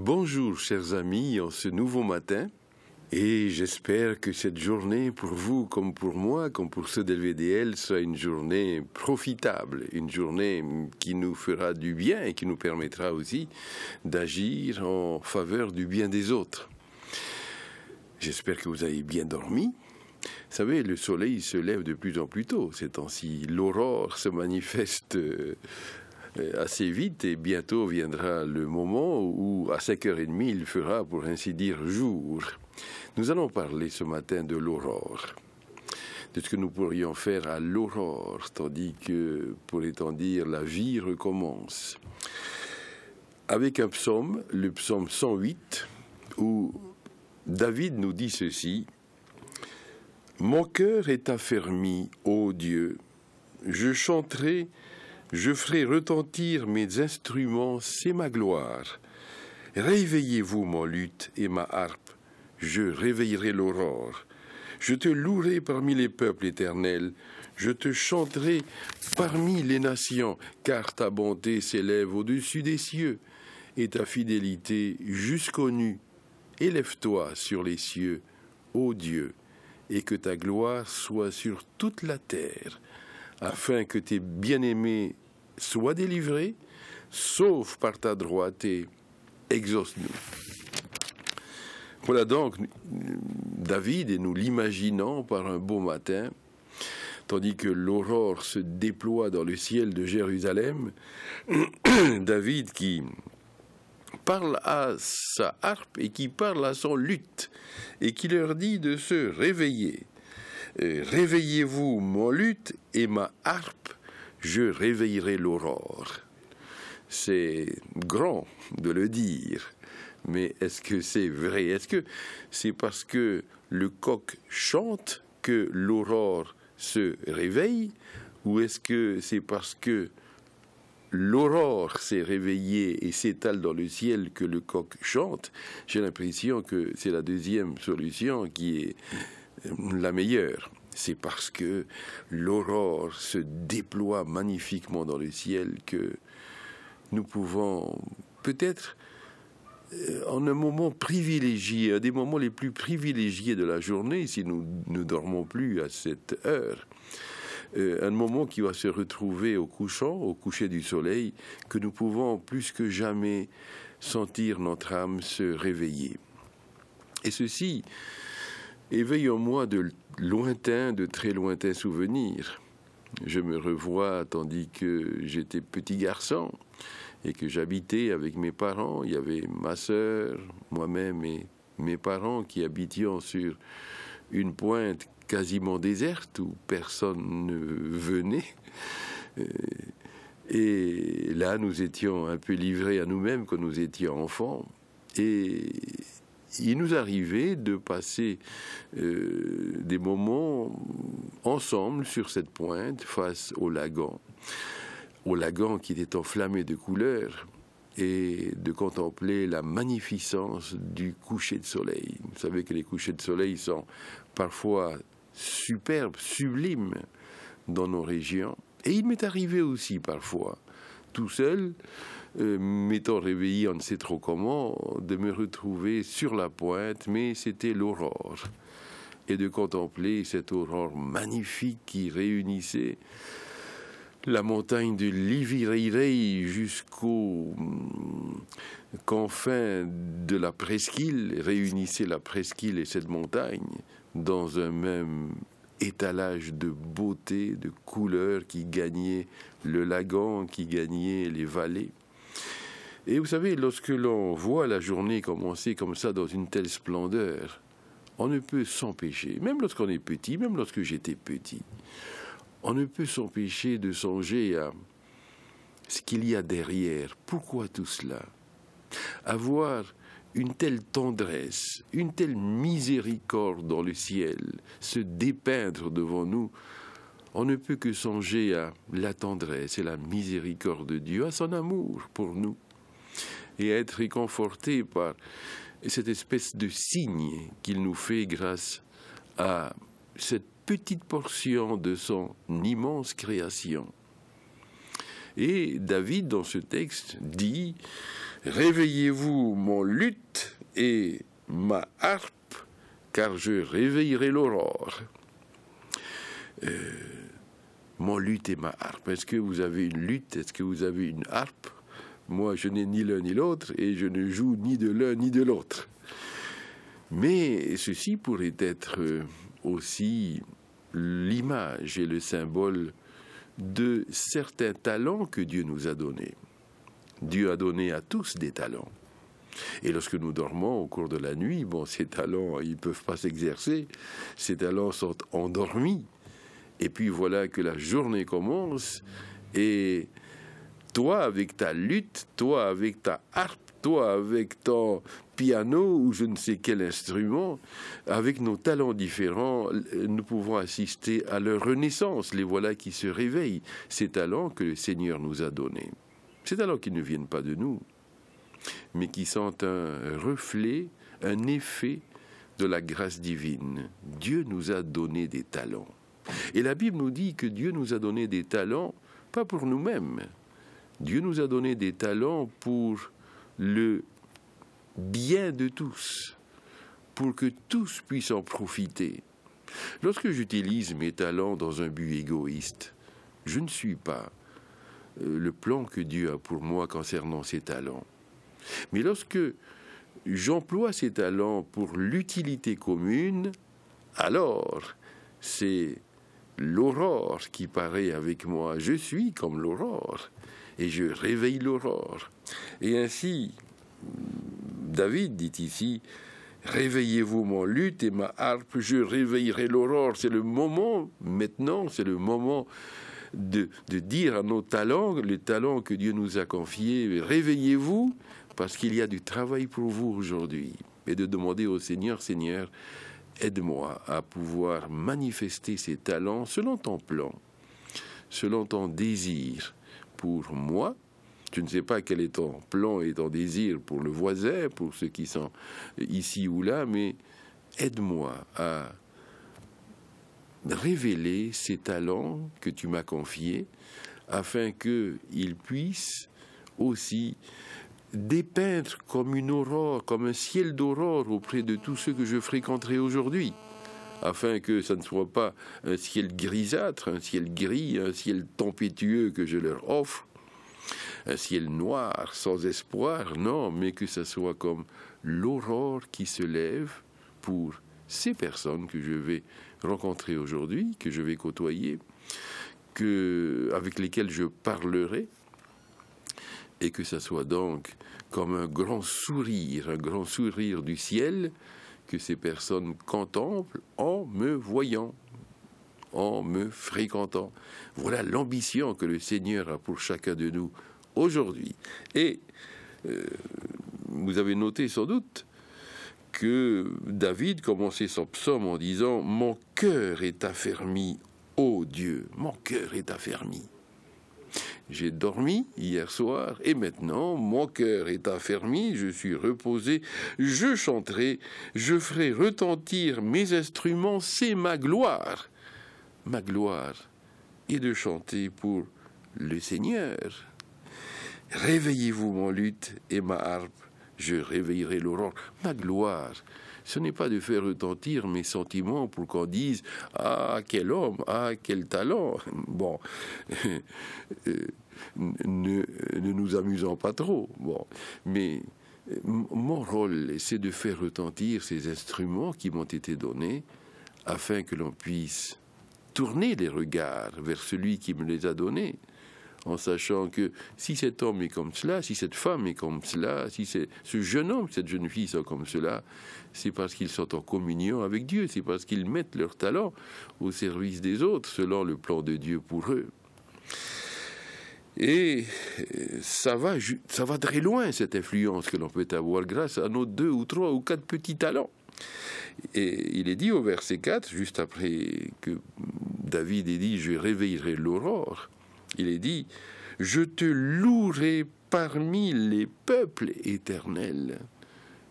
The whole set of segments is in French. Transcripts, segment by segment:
Bonjour chers amis, en ce nouveau matin, et j'espère que cette journée pour vous comme pour moi, comme pour ceux d'LVDL, sera une journée profitable, une journée qui nous fera du bien et qui nous permettra aussi d'agir en faveur du bien des autres. J'espère que vous avez bien dormi. Vous savez, le soleil se lève de plus en plus tôt ces temps-ci. L'aurore se manifeste assez vite et bientôt viendra le moment où à 5h30 il fera pour ainsi dire jour. Nous allons parler ce matin de l'aurore, de ce que nous pourrions faire à l'aurore, tandis que, pourrait-on dire, la vie recommence. Avec un psaume, le psaume 108, où David nous dit ceci: « Mon cœur est affermi, ô Dieu, je chanterai. Je ferai retentir mes instruments, c'est ma gloire. Réveillez-vous mon luth et ma harpe, je réveillerai l'aurore. Je te louerai parmi les peuples éternels, je te chanterai parmi les nations, car ta bonté s'élève au-dessus des cieux, et ta fidélité jusqu'aux nues. Élève-toi sur les cieux, ô Dieu, et que ta gloire soit sur toute la terre, afin que tes bien-aimés soient délivrés, sauf par ta droite, et exauce-nous. » Voilà donc David, et nous l'imaginons par un beau matin, tandis que l'aurore se déploie dans le ciel de Jérusalem, David qui parle à sa harpe et qui parle à son luth, et qui leur dit de se réveiller. Réveillez-vous mon luth et ma harpe, je réveillerai l'aurore. C'est grand de le dire, mais est-ce que c'est vrai? Est-ce que c'est parce que le coq chante que l'aurore se réveille, ou est-ce que c'est parce que l'aurore s'est réveillée et s'étale dans le ciel que le coq chante? J'ai l'impression que c'est la deuxième solution qui est la meilleure. C'est parce que l'aurore se déploie magnifiquement dans le ciel que nous pouvons peut-être, en un moment privilégié, un des moments les plus privilégiés de la journée, si nous ne dormons plus à cette heure, un moment qui va se retrouver au couchant, au coucher du soleil, que nous pouvons plus que jamais sentir notre âme se réveiller. Et ceci éveille en moi de très lointains souvenirs. Je me revois tandis que j'étais petit garçon et que j'habitais avec mes parents. Il y avait ma sœur, moi-même et mes parents qui habitions sur une pointe quasiment déserte où personne ne venait. Et là, nous étions un peu livrés à nous-mêmes quand nous étions enfants. Et il nous arrivait de passer des moments ensemble sur cette pointe face au lagon qui était enflammé de couleurs, et de contempler la magnificence du coucher de soleil. Vous savez que les couchers de soleil sont parfois superbes, sublimes dans nos régions. Et il m'est arrivé aussi parfois, tout seul, m'étant réveillé on ne sait trop comment, de me retrouver sur la pointe, mais c'était l'aurore, et de contempler cette aurore magnifique qui réunissait la montagne de Livireirei jusqu'aux confins de la presqu'île, réunissait la presqu'île et cette montagne dans un même étalage de beauté, de couleurs qui gagnait le lagon, qui gagnait les vallées. Et vous savez, lorsque l'on voit la journée commencer comme ça dans une telle splendeur, on ne peut s'empêcher, même lorsqu'on est petit, même lorsque j'étais petit, on ne peut s'empêcher de songer à ce qu'il y a derrière. Pourquoi tout cela? Avoir une telle tendresse, une telle miséricorde dans le ciel, se dépeindre devant nous, on ne peut que songer à la tendresse et la miséricorde de Dieu, à son amour pour nous, et à être réconforté par cette espèce de signe qu'il nous fait grâce à cette petite portion de son immense création. Et David, dans ce texte, dit « Réveillez-vous mon luth et ma harpe, car je réveillerai l'aurore. » Mon luth et ma harpe. Est-ce que vous avez une luth? Est-ce que vous avez une harpe? Moi, je n'ai ni l'un ni l'autre, et je ne joue ni de l'un ni de l'autre. Mais ceci pourrait être aussi l'image et le symbole de certains talents que Dieu nous a donnés. Dieu a donné à tous des talents. Et lorsque nous dormons au cours de la nuit, bon, ces talents, ils ne peuvent pas s'exercer. Ces talents sont endormis. Et puis voilà que la journée commence et toi avec ta luth, toi avec ta harpe, toi avec ton piano ou je ne sais quel instrument, avec nos talents différents, nous pouvons assister à leur renaissance. Les voilà qui se réveillent, ces talents que le Seigneur nous a donnés. Ces talents qui ne viennent pas de nous, mais qui sont un reflet, un effet de la grâce divine. Dieu nous a donné des talents. Et la Bible nous dit que Dieu nous a donné des talents, pas pour nous-mêmes. Dieu nous a donné des talents pour le bien de tous, pour que tous puissent en profiter. Lorsque j'utilise mes talents dans un but égoïste, je ne suis pas le plan que Dieu a pour moi concernant ces talents. Mais lorsque j'emploie ces talents pour l'utilité commune, alors c'est l'aurore qui paraît avec moi. Je suis comme l'aurore et je réveille l'aurore. Et ainsi, David dit ici, « Réveillez-vous mon luth et ma harpe, je réveillerai l'aurore. » C'est le moment, maintenant, c'est le moment de dire à nos talents, les talents que Dieu nous a confiés, « Réveillez-vous, parce qu'il y a du travail pour vous aujourd'hui. » Et de demander au Seigneur, « Seigneur, aide-moi à pouvoir manifester ces talents selon ton plan, selon ton désir pour moi. Je ne sais pas quel est ton plan et ton désir pour le voisin, pour ceux qui sont ici ou là, mais aide-moi à révéler ces talents que tu m'as confiés afin qu'ils puissent aussi dépeindre comme une aurore, comme un ciel d'aurore auprès de tous ceux que je fréquenterai aujourd'hui, afin que ça ne soit pas un ciel grisâtre, un ciel gris, un ciel tempétueux que je leur offre, un ciel noir, sans espoir, non, mais que ça soit comme l'aurore qui se lève pour ces personnes que je vais rencontrer aujourd'hui, que je vais côtoyer, avec lesquelles je parlerai, et que ça soit donc comme un grand sourire du ciel que ces personnes contemplent en me voyant, en me fréquentant. Voilà l'ambition que le Seigneur a pour chacun de nous aujourd'hui. Et vous avez noté sans doute que David commençait son psaume en disant « Mon cœur est affermi, ô Dieu, mon cœur est affermi. » J'ai dormi hier soir et maintenant mon cœur est affermi, je suis reposé, je chanterai, je ferai retentir mes instruments, c'est ma gloire. Ma gloire est de chanter pour le Seigneur. Réveillez-vous mon luth et ma harpe, je réveillerai l'aurore. Ma gloire, ce n'est pas de faire retentir mes sentiments pour qu'on dise « Ah, quel homme, ah, quel talent !» Bon, ne nous amusons pas trop. Bon, mais mon rôle, c'est de faire retentir ces instruments qui m'ont été donnés afin que l'on puisse tourner les regards vers celui qui me les a donnés, en sachant que si cet homme est comme cela, si cette femme est comme cela, si ce jeune homme, cette jeune fille sont comme cela, c'est parce qu'ils sont en communion avec Dieu, c'est parce qu'ils mettent leur talent au service des autres, selon le plan de Dieu pour eux. Et ça va très loin, cette influence que l'on peut avoir grâce à nos 2 ou 3 ou 4 petits talents. Et il est dit au verset 4, juste après que David ait dit « Je réveillerai l'aurore », il est dit « Je te louerai parmi les peuples éternels ».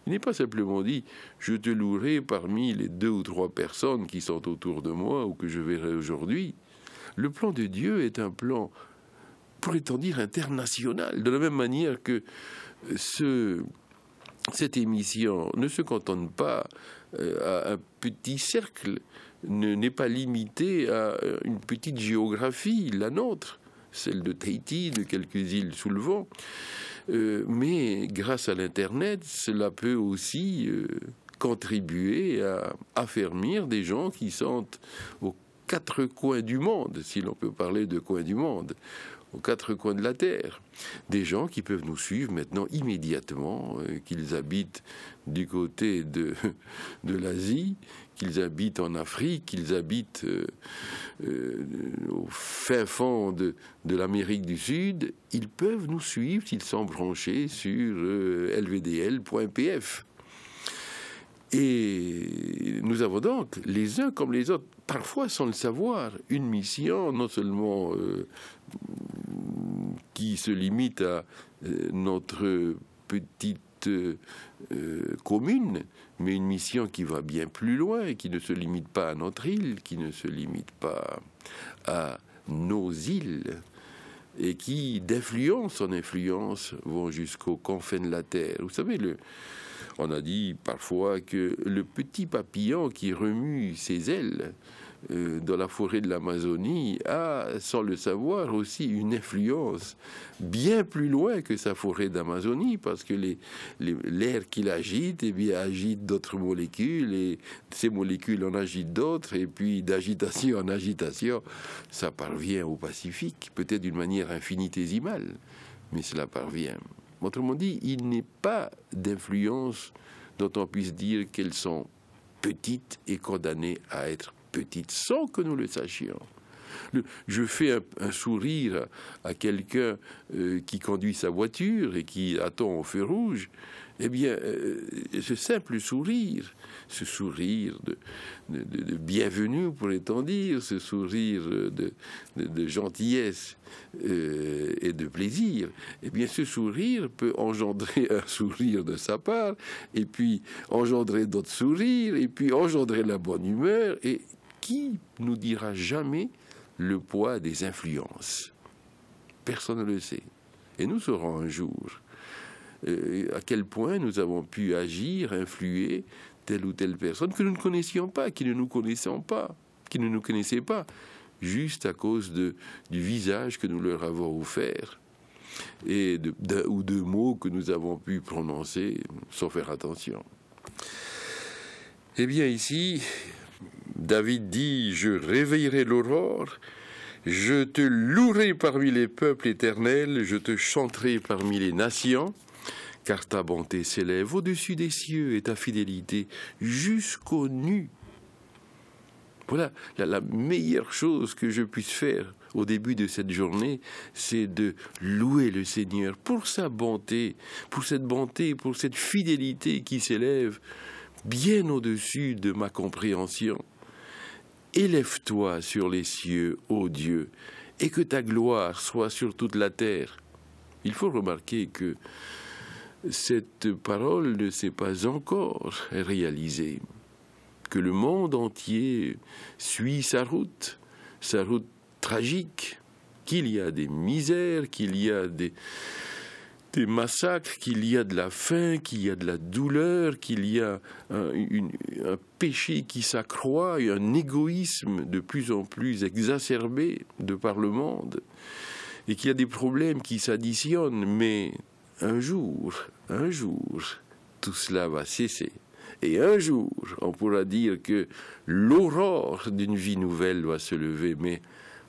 Il n'est pas simplement dit « Je te louerai parmi les 2 ou 3 personnes qui sont autour de moi ou que je verrai aujourd'hui ». Le plan de Dieu est un plan pourrait-on dire, international, de la même manière que cette émission ne se cantonne pas à un petit cercle, n'est pas limitée à une petite géographie, la nôtre, celle de Tahiti, de quelques îles sous le vent. Mais grâce à l'Internet, cela peut aussi contribuer à affermir des gens qui sont aux quatre coins du monde, si l'on peut parler de coins du monde, aux quatre coins de la Terre. Des gens qui peuvent nous suivre maintenant immédiatement, qu'ils habitent du côté de l'Asie, qu'ils habitent en Afrique, qu'ils habitent au fin fond de l'Amérique du Sud. Ils peuvent nous suivre s'ils sont branchés sur lvdl.pf. Et nous avons donc, les uns comme les autres, parfois sans le savoir, une mission non seulement qui se limite à notre petite commune, mais une mission qui va bien plus loin, qui ne se limite pas à notre île, qui ne se limite pas à nos îles, et qui, d'influence en influence, vont jusqu'aux confins de la Terre. Vous savez, on a dit parfois que le petit papillon qui remue ses ailes dans la forêt de l'Amazonie a, sans le savoir, aussi une influence bien plus loin que sa forêt d'Amazonie, parce que l'air qu'il agite, eh bien, agite d'autres molécules, et ces molécules en agitent d'autres, et puis d'agitation en agitation, ça parvient au Pacifique, peut-être d'une manière infinitésimale, mais cela parvient. Autrement dit, il n'est pas d'influence dont on puisse dire qu'elles sont petites et condamnées à être petites, sans que nous le sachions. Je fais un sourire à quelqu'un qui conduit sa voiture et qui attend au feu rouge. Eh bien, ce simple sourire, ce sourire de bienvenue, pourrait-on dire, ce sourire de gentillesse et de plaisir, eh bien, ce sourire peut engendrer un sourire de sa part, et puis engendrer d'autres sourires, et puis engendrer la bonne humeur, et qui nous dira jamais le poids des influences? Personne ne le sait. Et nous saurons un jour à quel point nous avons pu agir, influer telle ou telle personne que nous ne connaissions pas, qui ne nous connaissions pas, qui ne nous connaissaient pas, juste à cause du visage que nous leur avons offert et d'un ou deux mots que nous avons pu prononcer sans faire attention. Eh bien ici, David dit « Je réveillerai l'aurore, je te louerai parmi les peuples éternels, je te chanterai parmi les nations, car ta bonté s'élève au-dessus des cieux et ta fidélité jusqu'aux nues. » Voilà, la meilleure chose que je puisse faire au début de cette journée, c'est de louer le Seigneur pour sa bonté, pour cette fidélité qui s'élève bien au-dessus de ma compréhension. Élève-toi sur les cieux, ô Dieu, et que ta gloire soit sur toute la terre. Il faut remarquer que cette parole ne s'est pas encore réalisée, que le monde entier suit sa route tragique, qu'il y a des misères, qu'il y a des massacres, qu'il y a de la faim, qu'il y a de la douleur, qu'il y a un péché qui s'accroît et un égoïsme de plus en plus exacerbé de par le monde, et qu'il y a des problèmes qui s'additionnent, mais un jour, tout cela va cesser. Et un jour, on pourra dire que l'aurore d'une vie nouvelle doit se lever, mais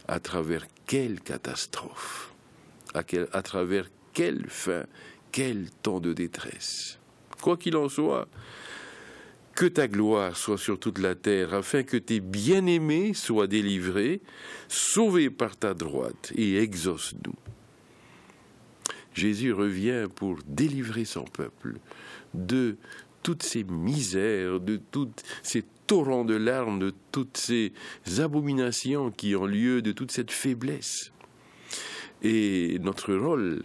à travers quelle catastrophe, à travers quelle fin, quel temps de détresse. Quoi qu'il en soit, que ta gloire soit sur toute la terre, afin que tes bien-aimés soient délivrés, sauvés par ta droite, et exauce-nous. Jésus revient pour délivrer son peuple de toutes ces misères, de tous ces torrents de larmes, de toutes ces abominations qui ont lieu, de toute cette faiblesse. Et notre rôle,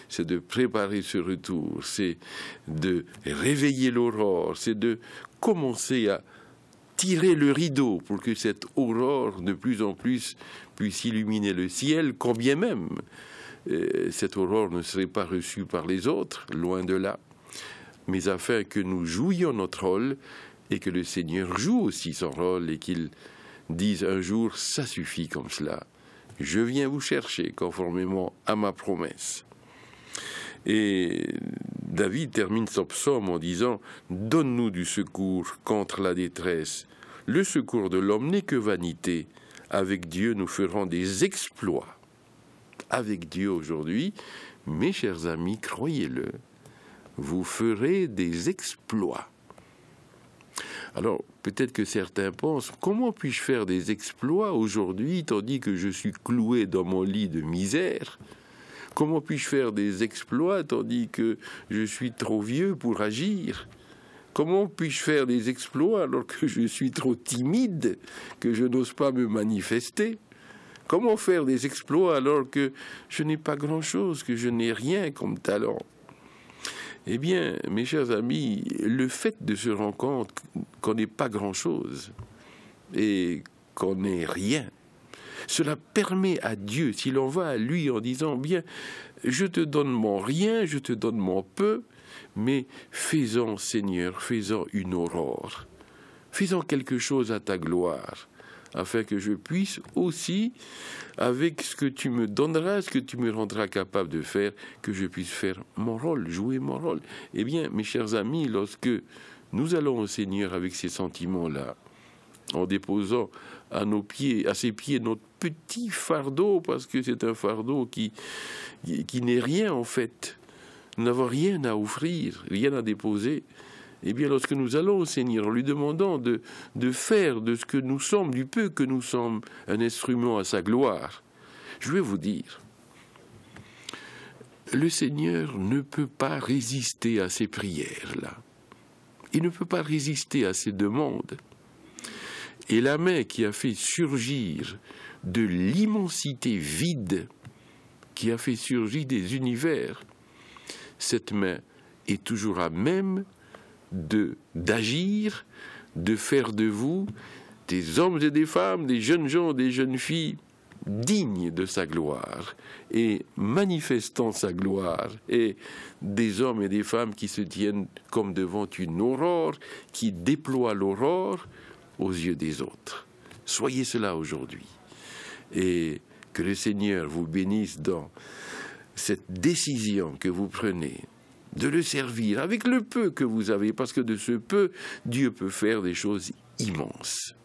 c'est de préparer ce retour, c'est de réveiller l'aurore, c'est de commencer à tirer le rideau pour que cette aurore de plus en plus puisse illuminer le ciel, quand bien même cette aurore ne serait pas reçue par les autres, loin de là, mais afin que nous jouions notre rôle et que le Seigneur joue aussi son rôle et qu'il dise un jour « ça suffit comme cela, je viens vous chercher conformément à ma promesse ». Et David termine son psaume en disant « Donne-nous du secours contre la détresse. Le secours de l'homme n'est que vanité. Avec Dieu, nous ferons des exploits. » Avec Dieu aujourd'hui, mes chers amis, croyez-le, vous ferez des exploits. Alors, peut-être que certains pensent « Comment puis-je faire des exploits aujourd'hui tandis que je suis cloué dans mon lit de misère ? Comment puis-je faire des exploits tandis que je suis trop vieux pour agir ? Comment puis-je faire des exploits alors que je suis trop timide, que je n'ose pas me manifester ? Comment faire des exploits alors que je n'ai pas grand-chose, que je n'ai rien comme talent ? Eh bien, mes chers amis, le fait de se rendre compte qu'on n'est pas grand-chose et qu'on n'est rien, cela permet à Dieu, si l'on va à lui en disant « Bien, je te donne mon rien, je te donne mon peu, mais fais-en, Seigneur, fais-en une aurore. Fais-en quelque chose à ta gloire, afin que je puisse aussi, avec ce que tu me donneras, ce que tu me rendras capable de faire, que je puisse faire mon rôle, jouer mon rôle. » Eh bien, mes chers amis, lorsque nous allons au Seigneur avec ces sentiments-là, en déposant à ses pieds notre petit fardeau, parce que c'est un fardeau qui n'est rien en fait. Nous n'avons rien à offrir, rien à déposer. Eh bien, lorsque nous allons au Seigneur, en lui demandant de faire de ce que nous sommes, du peu que nous sommes, un instrument à sa gloire, je vais vous dire, le Seigneur ne peut pas résister à ces prières-là. Il ne peut pas résister à ces demandes. Et la main qui a fait surgir de l'immensité vide, qui a fait surgir des univers, cette main est toujours à même d'agir, de faire de vous des hommes et des femmes, des jeunes gens, des jeunes filles, dignes de sa gloire et manifestant sa gloire, et des hommes et des femmes qui se tiennent comme devant une aurore, qui déploient l'aurore aux yeux des autres. Soyez cela aujourd'hui, et que le Seigneur vous bénisse dans cette décision que vous prenez de le servir avec le peu que vous avez, parce que de ce peu, Dieu peut faire des choses immenses.